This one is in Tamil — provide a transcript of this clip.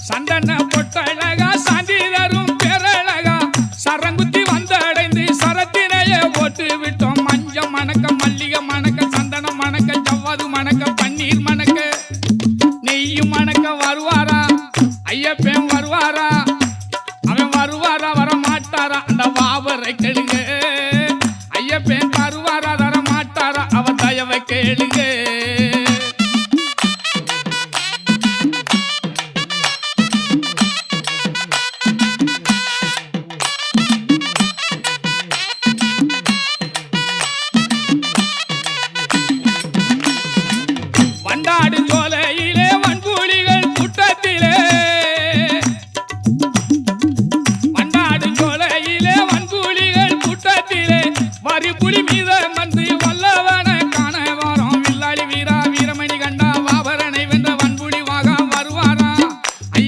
சந்தன பொட்டழகா சாந்திதரும் பேரழகா சரங்குத்தி வந்தடைந்து சரத்தினையே போட்டு விட்டோம். மஞ்சள் மணக்க மல்லிகை மணக்க சந்தனம் மணக்க ஜவ்வாது மணக்க பன்னீர் மணக்க நெய்யும் மணக்க வருவாரா ஐயப்பன் வருவாரா? அவன் வருவாரா வர மாட்டாரா? அந்த வாவரை கேளுங்க. ஐயப்பன் வருவாரா தர மாட்டாரா? அவன் தயவை கேளுங்க.